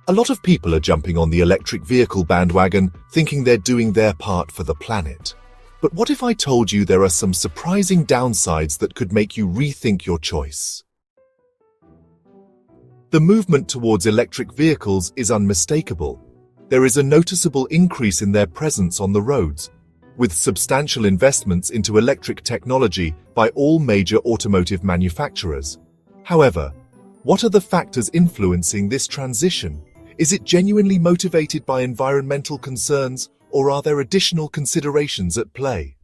A lot of people are jumping on the electric vehicle bandwagon, thinking they're doing their part for the planet. But what if I told you there are some surprising downsides that could make you rethink your choice? The movement towards electric vehicles is unmistakable. There is a noticeable increase in their presence on the roads, with substantial investments into electric technology by all major automotive manufacturers. However, what are the factors influencing this transition? Is it genuinely motivated by environmental concerns, or are there additional considerations at play?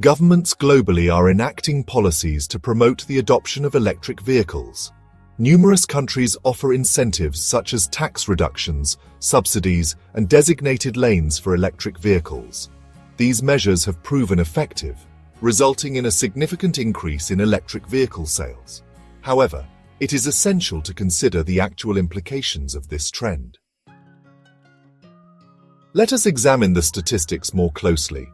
Governments globally are enacting policies to promote the adoption of electric vehicles. Numerous countries offer incentives such as tax reductions, subsidies, and designated lanes for electric vehicles. These measures have proven effective, resulting in a significant increase in electric vehicle sales. However, it is essential to consider the actual implications of this trend. Let us examine the statistics more closely.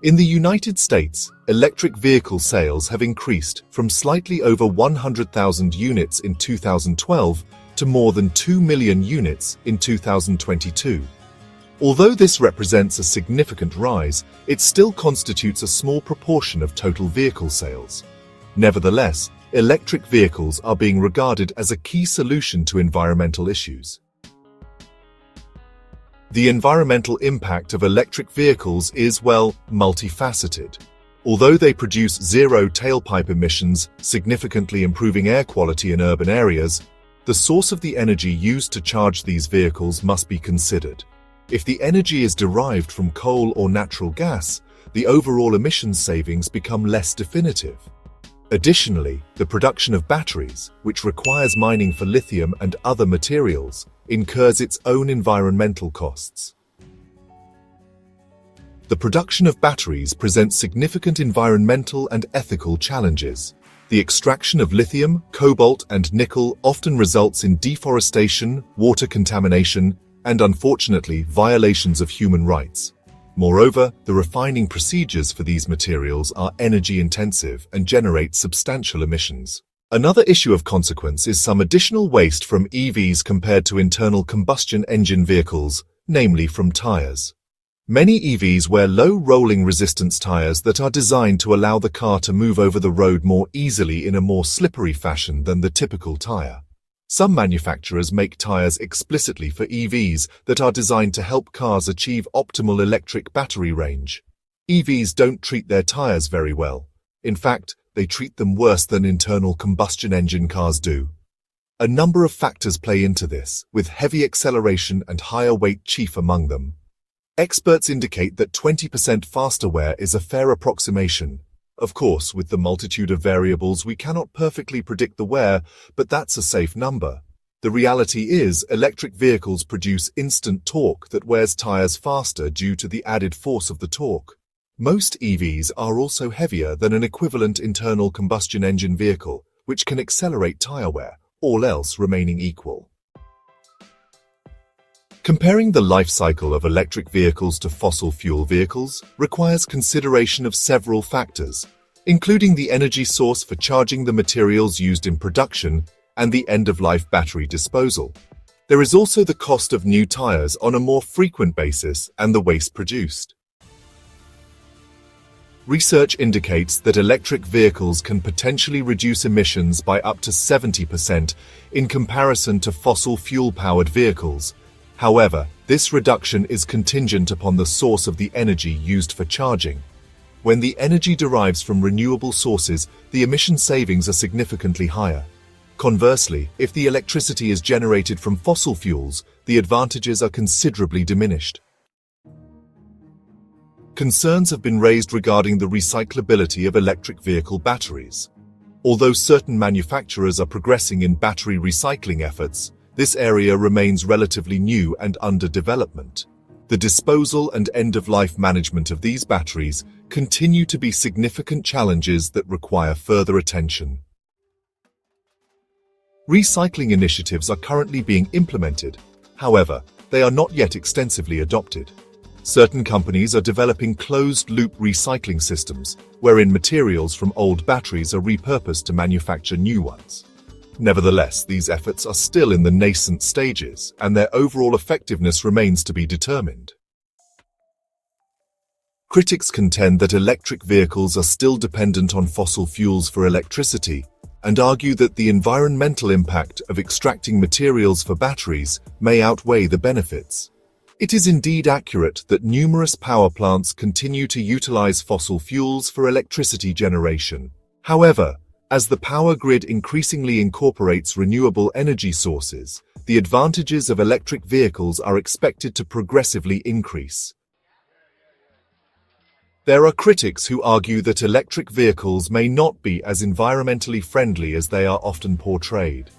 In the United States, electric vehicle sales have increased from slightly over 100,000 units in 2012 to more than 2 million units in 2022. Although this represents a significant rise, it still constitutes a small proportion of total vehicle sales. Nevertheless, electric vehicles are being regarded as a key solution to environmental issues. The environmental impact of electric vehicles is, well, multifaceted. Although they produce zero tailpipe emissions, significantly improving air quality in urban areas, the source of the energy used to charge these vehicles must be considered. If the energy is derived from coal or natural gas, the overall emissions savings become less definitive. Additionally, the production of batteries, which requires mining for lithium and other materials, incurs its own environmental costs. The production of batteries presents significant environmental and ethical challenges. The extraction of lithium, cobalt, and nickel often results in deforestation, water contamination, and unfortunately, violations of human rights. Moreover, the refining procedures for these materials are energy-intensive and generate substantial emissions. Another issue of consequence is some additional waste from EVs compared to internal combustion engine vehicles, namely from tires. Many EVs wear low rolling resistance tires that are designed to allow the car to move over the road more easily in a more slippery fashion than the typical tire. Some manufacturers make tires explicitly for EVs that are designed to help cars achieve optimal electric battery range. EVs don't treat their tires very well. In fact, they treat them worse than internal combustion engine cars do. A number of factors play into this, with heavy acceleration and higher weight chief among them. Experts indicate that 20% faster wear is a fair approximation. Of course, with the multitude of variables, we cannot perfectly predict the wear, but that's a safe number. The reality is, electric vehicles produce instant torque that wears tires faster due to the added force of the torque. Most EVs are also heavier than an equivalent internal combustion engine vehicle, which can accelerate tire wear, all else remaining equal. Comparing the life cycle of electric vehicles to fossil fuel vehicles requires consideration of several factors, including the energy source for charging the materials used in production and the end-of-life battery disposal. There is also the cost of new tires on a more frequent basis and the waste produced. Research indicates that electric vehicles can potentially reduce emissions by up to 70% in comparison to fossil fuel-powered vehicles. However, this reduction is contingent upon the source of the energy used for charging. When the energy derives from renewable sources, the emission savings are significantly higher. Conversely, if the electricity is generated from fossil fuels, the advantages are considerably diminished. Concerns have been raised regarding the recyclability of electric vehicle batteries. Although certain manufacturers are progressing in battery recycling efforts, this area remains relatively new and under development. The disposal and end-of-life management of these batteries continue to be significant challenges that require further attention. Recycling initiatives are currently being implemented. However, they are not yet extensively adopted. Certain companies are developing closed-loop recycling systems, wherein materials from old batteries are repurposed to manufacture new ones. Nevertheless, these efforts are still in the nascent stages, and their overall effectiveness remains to be determined. Critics contend that electric vehicles are still dependent on fossil fuels for electricity, and argue that the environmental impact of extracting materials for batteries may outweigh the benefits. It is indeed accurate that numerous power plants continue to utilize fossil fuels for electricity generation. However, as the power grid increasingly incorporates renewable energy sources, the advantages of electric vehicles are expected to progressively increase. There are critics who argue that electric vehicles may not be as environmentally friendly as they are often portrayed.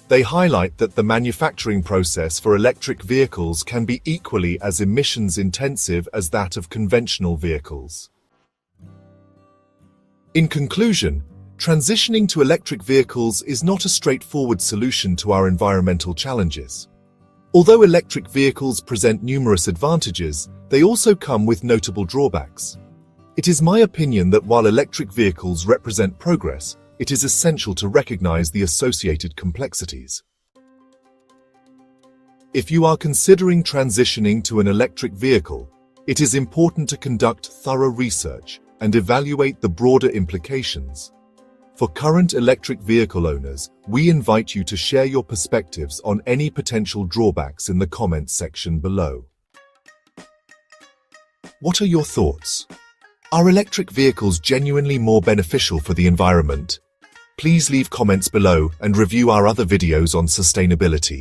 They highlight that the manufacturing process for electric vehicles can be equally as emissions-intensive as that of conventional vehicles. In conclusion, transitioning to electric vehicles is not a straightforward solution to our environmental challenges. Although electric vehicles present numerous advantages, they also come with notable drawbacks. It is my opinion that while electric vehicles represent progress, it is essential to recognize the associated complexities. If you are considering transitioning to an electric vehicle, it is important to conduct thorough research and evaluate the broader implications. For current electric vehicle owners, we invite you to share your perspectives on any potential drawbacks in the comments section below. What are your thoughts? Are electric vehicles genuinely more beneficial for the environment? Please leave comments below and review our other videos on sustainability.